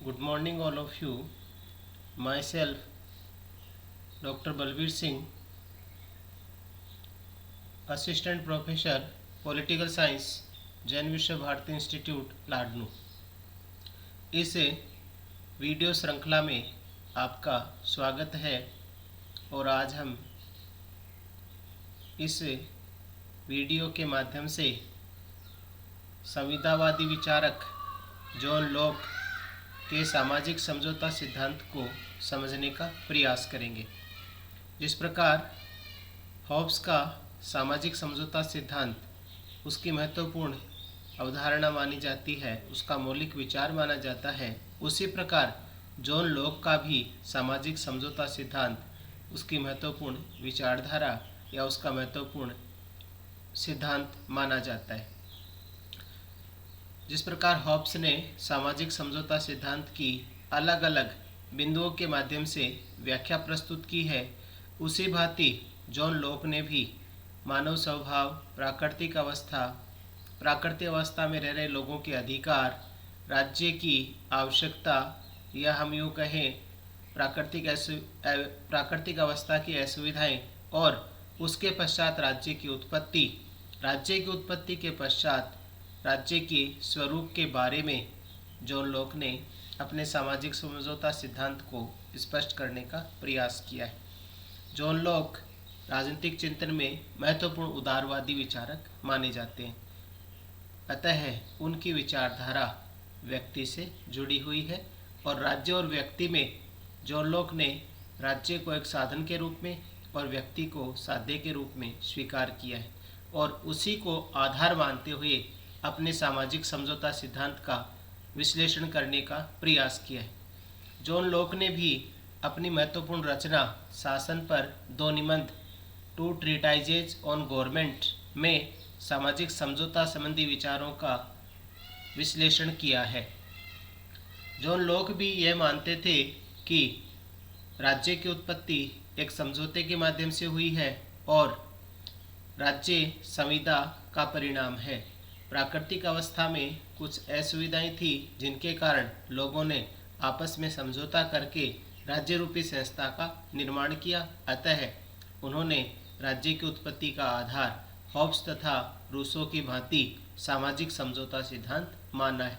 Good morning, all of you. Myself, Dr. Balbir Singh, Assistant Professor, Political Science, Jain विश्व Bharti institute Ladnun. इस video श्रृंखला में आपका स्वागत है और आज हम इस वीडियो के माध्यम से संविदावादी विचारक जॉन लॉक के सामाजिक समझौता सिद्धांत को समझने का प्रयास करेंगे। जिस प्रकार हॉब्स का सामाजिक समझौता सिद्धांत उसकी महत्वपूर्ण अवधारणा मानी जाती है, उसका मौलिक विचार माना जाता है, उसी प्रकार जॉन लॉक का भी सामाजिक समझौता सिद्धांत उसकी महत्वपूर्ण विचारधारा या उसका महत्वपूर्ण सिद्धांत माना जाता है। जिस प्रकार हॉब्स ने सामाजिक समझौता सिद्धांत की अलग अलग बिंदुओं के माध्यम से व्याख्या प्रस्तुत की है, उसी भांति जॉन लॉक ने भी मानव स्वभाव, प्राकृतिक अवस्था में रह रहे लोगों के अधिकार, राज्य की आवश्यकता या हम यूँ कहें प्राकृतिक अवस्था की असुविधाएं और उसके पश्चात राज्य की उत्पत्ति के पश्चात राज्य के स्वरूप के बारे में जॉन लॉक ने अपने सामाजिक समझौता सिद्धांत को स्पष्ट करने का प्रयास किया है। जॉन लॉक राजनीतिक चिंतन में महत्वपूर्ण उदारवादी विचारक माने जाते हैं, अतः उनकी विचारधारा व्यक्ति से जुड़ी हुई है और राज्य और व्यक्ति में जॉन लॉक ने राज्य को एक साधन के रूप में और व्यक्ति को साध्य के रूप में स्वीकार किया है और उसी को आधार मानते हुए अपने सामाजिक समझौता सिद्धांत का विश्लेषण करने का प्रयास किया है। जॉन लॉक ने भी अपनी महत्वपूर्ण रचना शासन पर 2 निबंध, 2 ट्रीटाइजेज ऑन गवर्नमेंट में सामाजिक समझौता संबंधी विचारों का विश्लेषण किया है। जॉन लॉक भी यह मानते थे कि राज्य की उत्पत्ति एक समझौते के माध्यम से हुई है और राज्य संविदा का परिणाम है। प्राकृतिक अवस्था में कुछ असुविधाएं थी जिनके कारण लोगों ने आपस में समझौता करके राज्य रूपी संस्था का निर्माण किया, अतः उन्होंने राज्य की उत्पत्ति का आधार हॉब्स तथा रूसो की भांति सामाजिक समझौता सिद्धांत माना है।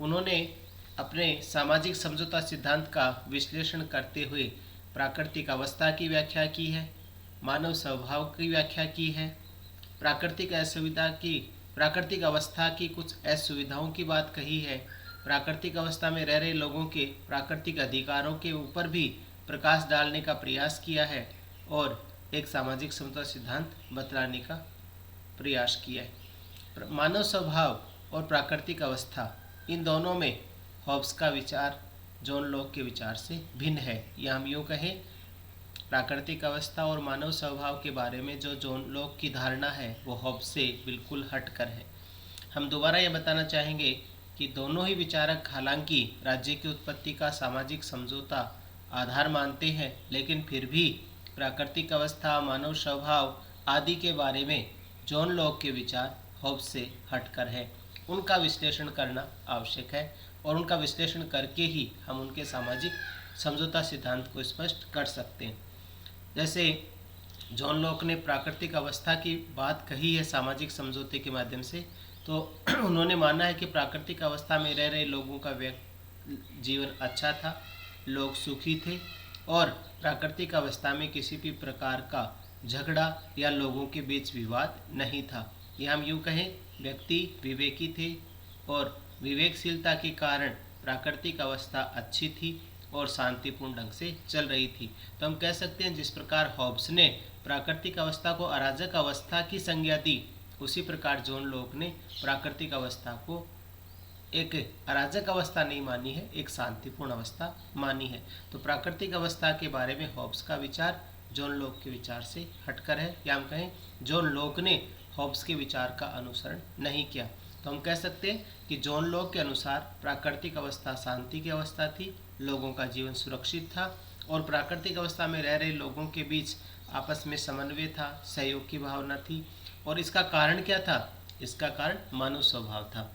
उन्होंने अपने सामाजिक समझौता सिद्धांत का विश्लेषण करते हुए प्राकृतिक अवस्था की व्याख्या की है, मानव स्वभाव की व्याख्या की है, प्राकृतिक अवस्था की कुछ असुविधाओं की बात कही है, प्राकृतिक अवस्था में रह रहे लोगों के प्राकृतिक अधिकारों के ऊपर भी प्रकाश डालने का प्रयास किया है और एक सामाजिक समझौता सिद्धांत बतलाने का प्रयास किया है। मानव स्वभाव और प्राकृतिक अवस्था, इन दोनों में हॉब्स का विचार जॉन लॉक के विचार से भिन्न है, या हम यूँ कहें प्राकृतिक अवस्था और मानव स्वभाव के बारे में जो जॉन लॉक की धारणा है वो हॉब्स से बिल्कुल हटकर है। हम दोबारा यह बताना चाहेंगे कि दोनों ही विचारक हालांकि राज्य की उत्पत्ति का सामाजिक समझौता आधार मानते हैं, लेकिन फिर भी प्राकृतिक अवस्था, मानव स्वभाव आदि के बारे में जॉन लॉक के विचार हॉब्स से हटकर है। उनका विश्लेषण करना आवश्यक है और उनका विश्लेषण करके ही हम उनके सामाजिक समझौता सिद्धांत को स्पष्ट कर सकते हैं। जैसे जॉन लॉक ने प्राकृतिक अवस्था की बात कही है सामाजिक समझौते के माध्यम से, तो उन्होंने माना है कि प्राकृतिक अवस्था में रह रहे लोगों का जीवन अच्छा था, लोग सुखी थे और प्राकृतिक अवस्था में किसी भी प्रकार का झगड़ा या लोगों के बीच विवाद नहीं था। या हम यूँ कहें व्यक्ति विवेकी थे और विवेकशीलता के कारण प्राकृतिक अवस्था अच्छी थी और शांतिपूर्ण ढंग से चल रही थी। तो हम कह सकते हैं जिस प्रकार हॉब्स ने प्राकृतिक अवस्था को अराजक अवस्था की संज्ञा दी, उसी प्रकार जॉन लॉक ने प्राकृतिक अवस्था को एक अराजक अवस्था नहीं मानी है, एक शांतिपूर्ण अवस्था मानी है। तो प्राकृतिक अवस्था के बारे में हॉब्स का विचार जॉन लॉक के विचार से हटकर है, या हम कहें जॉन लॉक ने हॉब्स के विचार का अनुसरण नहीं किया। तो हम कह सकते हैं कि जॉन लॉक के अनुसार प्राकृतिक अवस्था शांति की अवस्था थी, लोगों का जीवन सुरक्षित था और प्राकृतिक अवस्था में रह रहे लोगों के बीच आपस में समन्वय था, सहयोग की भावना थी। और इसका कारण क्या था? इसका कारण मानव स्वभाव था।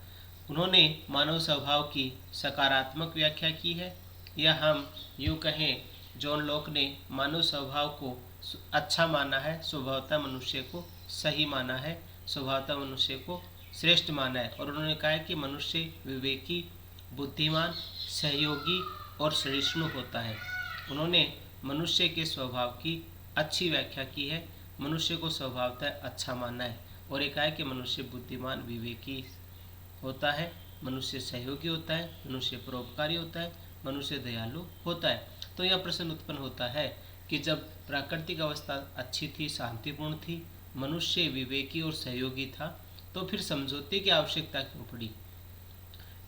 उन्होंने मानव स्वभाव की सकारात्मक व्याख्या की है, या हम यूँ कहें जॉन लॉक ने मानव स्वभाव को अच्छा माना है, स्वभावतः मनुष्य को सही माना है, स्वभावतः मनुष्य को श्रेष्ठ माना है। और उन्होंने कहा है कि मनुष्य विवेकी, बुद्धिमान, सहयोगी और सहिष्णु होता है। उन्होंने मनुष्य के स्वभाव की अच्छी व्याख्या की है, मनुष्य को स्वभावतः अच्छा माना है। और एक है कि मनुष्य बुद्धिमान, विवेकी होता है, मनुष्य सहयोगी होता है, मनुष्य परोपकारी होता है, मनुष्य दयालु होता है। तो यह प्रश्न उत्पन्न होता है कि जब प्राकृतिक अवस्था अच्छी थी, शांतिपूर्ण थी, मनुष्य विवेकी और सहयोगी था, तो फिर समझौते की आवश्यकता क्यों पड़ी?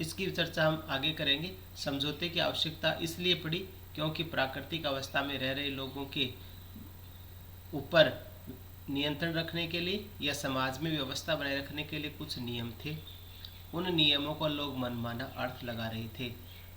इसकी चर्चा हम आगे करेंगे। समझौते की आवश्यकता इसलिए पड़ी क्योंकि प्राकृतिक अवस्था में रह रहे लोगों के ऊपर नियंत्रण रखने के लिए या समाज में व्यवस्था बनाए रखने के लिए कुछ नियम थे। उन नियमों को लोग मनमाना अर्थ लगा रहे थे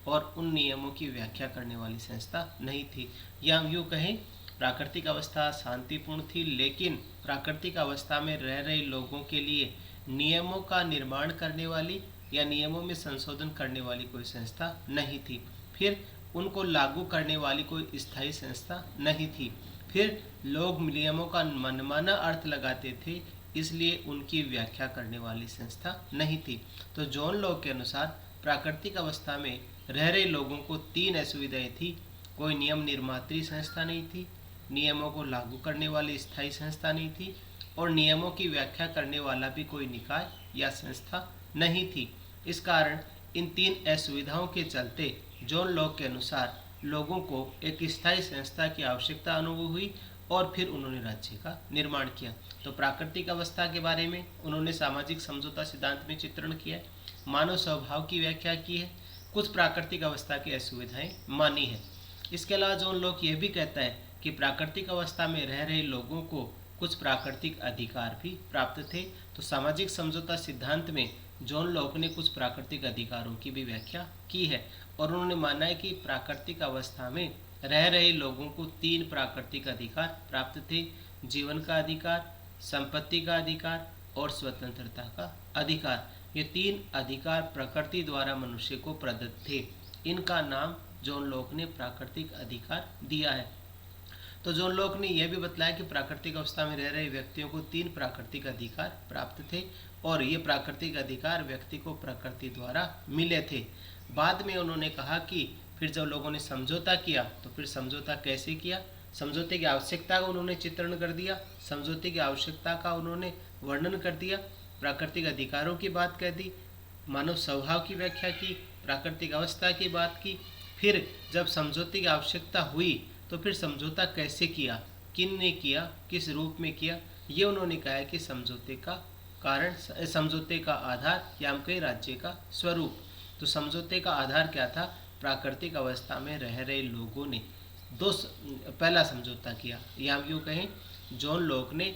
और उन नियमों की व्याख्या करने वाली संस्था नहीं थी। या हम यूँ कहें, प्राकृतिक अवस्था शांतिपूर्ण थी, लेकिन प्राकृतिक अवस्था में रह रहे लोगों के लिए नियमों का निर्माण करने वाली या नियमों में संशोधन करने वाली कोई संस्था नहीं थी। फिर उनको लागू करने वाली कोई स्थायी संस्था नहीं थी। फिर लोग नियमों का मनमाना अर्थ लगाते थे, इसलिए उनकी व्याख्या करने वाली संस्था नहीं थी। तो जॉन लॉक के अनुसार प्राकृतिक अवस्था में रह रहे लोगों को 3 असुविधाएं थी। कोई नियम निर्मात्री संस्था नहीं थी, नियमों को लागू करने वाली स्थायी संस्था नहीं थी, और नियमों की व्याख्या करने वाला भी कोई निकाय या संस्था नहीं थी। इस कारण इन 3 असुविधाओं के चलते जॉन लॉक के अनुसार लोगों को एक स्थायी संस्था की आवश्यकता अनुभव हुई और फिर उन्होंने राज्य का निर्माण किया। तो प्राकृतिक अवस्था के बारे में उन्होंने सामाजिक समझौता सिद्धांत में चित्रण किया है, मानव स्वभाव की व्याख्या की है, कुछ प्राकृतिक अवस्था की असुविधाएं मानी है। इसके अलावा जॉन लॉक यह भी कहता है कि प्राकृतिक अवस्था में रह रहे लोगों को कुछ प्राकृतिक अधिकार भी प्राप्त थे। तो सामाजिक समझौता सिद्धांत में जॉन लॉक ने कुछ प्राकृतिक अधिकारों की भी व्याख्या की है और उन्होंने माना है कि प्राकृतिक अवस्था में रह रहे लोगों को 3 प्राकृतिक अधिकार प्राप्त थे: जीवन का अधिकार, संपत्ति का अधिकार और स्वतंत्रता का अधिकार। ये 3 अधिकार प्रकृति द्वारा मनुष्य को प्रदत्त थे। इनका नाम जॉन लॉक ने प्राकृतिक अधिकार दिया है। तो जॉन लॉक ने यह भी बताया कि प्राकृतिक अवस्था में रह रहे व्यक्तियों को 3 प्राकृतिक अधिकार प्राप्त थे और ये प्राकृतिक अधिकार व्यक्ति को प्रकृति द्वारा मिले थे। बाद में उन्होंने कहा कि फिर जब लोगों ने समझौता किया तो फिर समझौता कैसे किया, समझौते की आवश्यकता का उन्होंने चित्रण कर दिया, समझौते की आवश्यकता का उन्होंने वर्णन कर दिया, प्राकृतिक अधिकारों की बात कह दी, मानव स्वभाव की व्याख्या की, प्राकृतिक अवस्था की बात की। फिर जब समझौते की आवश्यकता हुई तो फिर समझौता कैसे किया, किन ने किया, किस रूप में किया, ये उन्होंने कहा है कि समझौते का कारण, समझौते का आधार या हम कहें राज्य का स्वरूप। तो समझौते का आधार क्या था? प्राकृतिक अवस्था में रह रहे लोगों ने पहला समझौता किया, या हम यूँ कहें जॉन लॉक ने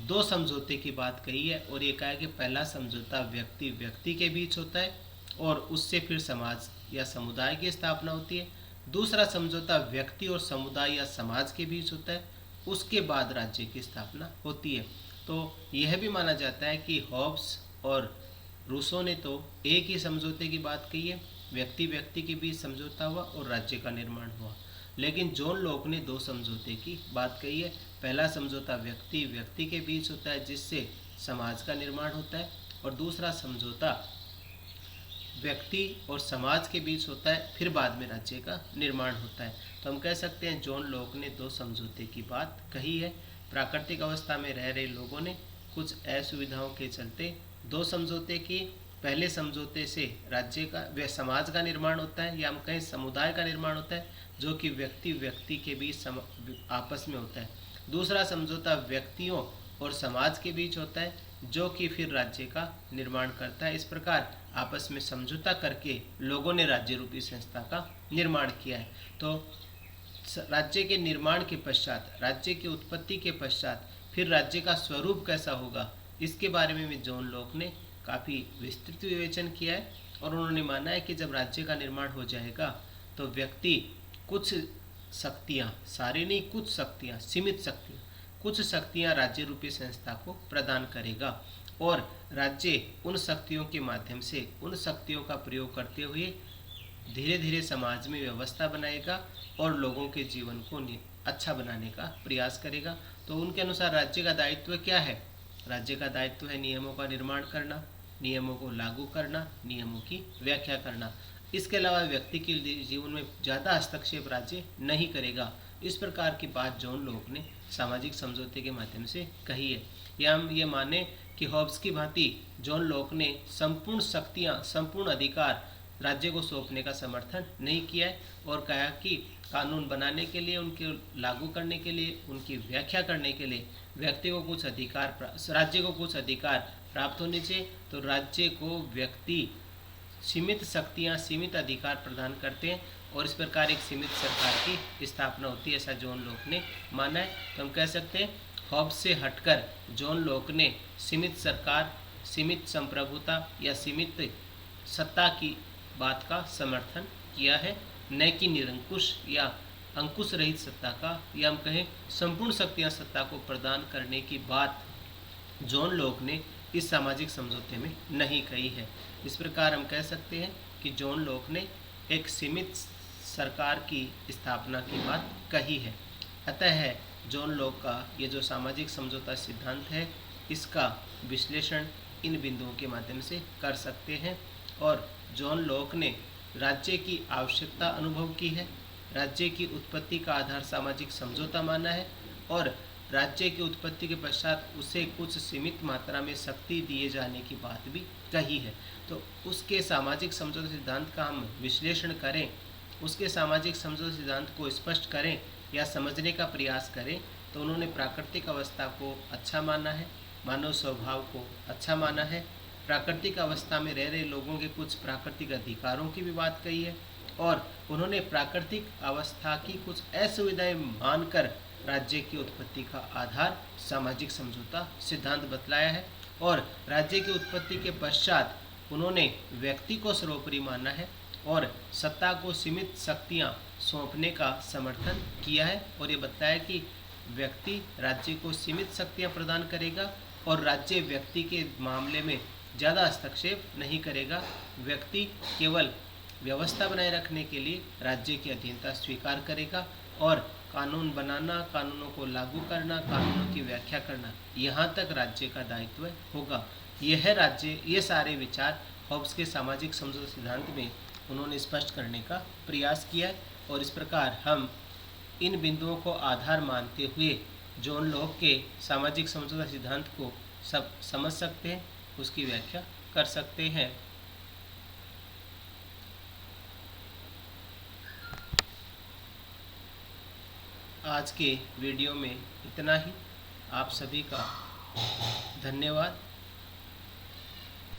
2 समझौते की बात कही है और ये कहा है कि पहला समझौता व्यक्ति व्यक्ति के बीच होता है और उससे फिर समाज या समुदाय की स्थापना होती है। दूसरा समझौता व्यक्ति और समुदाय या समाज के बीच होता है, उसके बाद राज्य की स्थापना होती है। तो यह भी माना जाता है कि हॉब्स और रूसो ने तो एक ही समझौते की बात कही है, व्यक्ति व्यक्ति के बीच समझौता हुआ और राज्य का निर्माण हुआ। लेकिन जॉन लॉक ने 2 समझौते की बात कही है। पहला समझौता व्यक्ति व्यक्ति के बीच होता है जिससे समाज का निर्माण होता है, और दूसरा समझौता व्यक्ति और समाज के बीच होता है, फिर बाद में राज्य का निर्माण होता है। तो हम कह सकते हैं जॉन लॉक ने 2 समझौते की बात कही है। प्राकृतिक अवस्था में रह रहे लोगों ने कुछ असुविधाओं के चलते 2 समझौते किए। पहले समझौते से राज्य का व समाज का निर्माण होता है, या हम कहें समुदाय का निर्माण होता है, जो कि व्यक्ति व्यक्ति के बीच आपस में होता है। दूसरा समझौता व्यक्तियों और समाज के बीच होता है, जो कि फिर राज्य का निर्माण करता है। इस प्रकार आपस में समझौता करके लोगों ने राज्य रूपी संस्था का निर्माण किया है। तो राज्य के निर्माण के पश्चात, राज्य की उत्पत्ति के पश्चात फिर राज्य का स्वरूप कैसा होगा, इसके बारे में भी जॉन लॉक ने काफ़ी विस्तृत विवेचन किया है और उन्होंने माना है कि जब राज्य का निर्माण हो जाएगा तो व्यक्ति कुछ शक्तियाँ, सारी नहीं, कुछ शक्तियाँ, सीमित शक्तियाँ, कुछ शक्तियाँ राज्य रूपी संस्था को प्रदान करेगा और राज्य उन शक्तियों के माध्यम से, उन शक्तियों का प्रयोग करते हुए धीरे धीरे समाज में व्यवस्था बनाएगा और लोगों के जीवन को अच्छा बनाने का प्रयास करेगा। तो उनके अनुसार राज्य का दायित्व क्या है? राज्य का दायित्व है नियमों का निर्माण करना, नियमों को लागू करना, नियमों की व्याख्या करना। इसके अलावा व्यक्ति के जीवन में ज़्यादा हस्तक्षेप राज्य नहीं करेगा। इस प्रकार की बात जॉन लॉक ने सामाजिक समझौते के माध्यम से कही है। या हम ये माने कि हॉब्स की भांति जॉन लॉक ने संपूर्ण शक्तियाँ, संपूर्ण अधिकार राज्य को सौंपने का समर्थन नहीं किया है और कहा कि कानून बनाने के लिए, उनके लागू करने के लिए, उनकी व्याख्या करने के लिए व्यक्ति को कुछ अधिकार, राज्य को कुछ अधिकार प्राप्त होने चाहिए। तो राज्य को व्यक्ति सीमित शक्तियाँ, सीमित अधिकार प्रदान करते हैं और इस प्रकार एक सीमित सरकार की स्थापना होती है, ऐसा जॉन लॉक ने माना है। तो हम कह सकते हैं हॉब्स से हटकर जॉन लॉक ने सीमित सरकार, सीमित संप्रभुता या सीमित सत्ता की बात का समर्थन किया है, न कि निरंकुश या अंकुश रहित सत्ता का, या हम कहें संपूर्ण शक्तियां सत्ता को प्रदान करने की बात जॉन लॉक ने इस सामाजिक समझौते में नहीं कही है। इस प्रकार हम कह सकते हैं कि जॉन लॉक ने एक सीमित सरकार की स्थापना की बात कही है। अतः जॉन लॉक का ये जो सामाजिक समझौता सिद्धांत है, इसका विश्लेषण इन बिंदुओं के माध्यम से कर सकते हैं। और जॉन लॉक ने राज्य की आवश्यकता अनुभव की है, राज्य की उत्पत्ति का आधार सामाजिक समझौता माना है और राज्य की उत्पत्ति के पश्चात उसे कुछ सीमित मात्रा में शक्ति दिए जाने की बात भी कही है। तो उसके सामाजिक समझौता सिद्धांत का हम विश्लेषण करें, उसके सामाजिक समझौता सिद्धांत को स्पष्ट करें या समझने का प्रयास करें, तो उन्होंने प्राकृतिक अवस्था को अच्छा माना है, मानव स्वभाव को अच्छा माना है, प्राकृतिक अवस्था में रह रहे लोगों के कुछ प्राकृतिक अधिकारों की भी बात कही है और उन्होंने प्राकृतिक अवस्था की कुछ असुविधाएं मानकर राज्य की उत्पत्ति का आधार सामाजिक समझौता सिद्धांत बतलाया है। और राज्य की उत्पत्ति के पश्चात उन्होंने व्यक्ति को सर्वोपरि माना है और सत्ता को सीमित शक्तियां सौंपने का समर्थन किया है और ये बताया कि व्यक्ति राज्य को सीमित शक्तियां प्रदान करेगा और राज्य व्यक्ति के मामले में ज़्यादा हस्तक्षेप नहीं करेगा। व्यक्ति केवल व्यवस्था बनाए रखने के लिए राज्य की अधीनता स्वीकार करेगा और कानून बनाना, कानूनों को लागू करना, कानूनों की व्याख्या करना, यहाँ तक राज्य का दायित्व होगा। ये सारे विचार हॉब्स के सामाजिक समझौता सिद्धांत में उन्होंने स्पष्ट करने का प्रयास किया है और इस प्रकार हम इन बिंदुओं को आधार मानते हुए जॉन लॉक के सामाजिक समझौता सिद्धांत को सब समझ सकते हैं, उसकी व्याख्या कर सकते हैं। आज के वीडियो में इतना ही। आप सभी का धन्यवाद।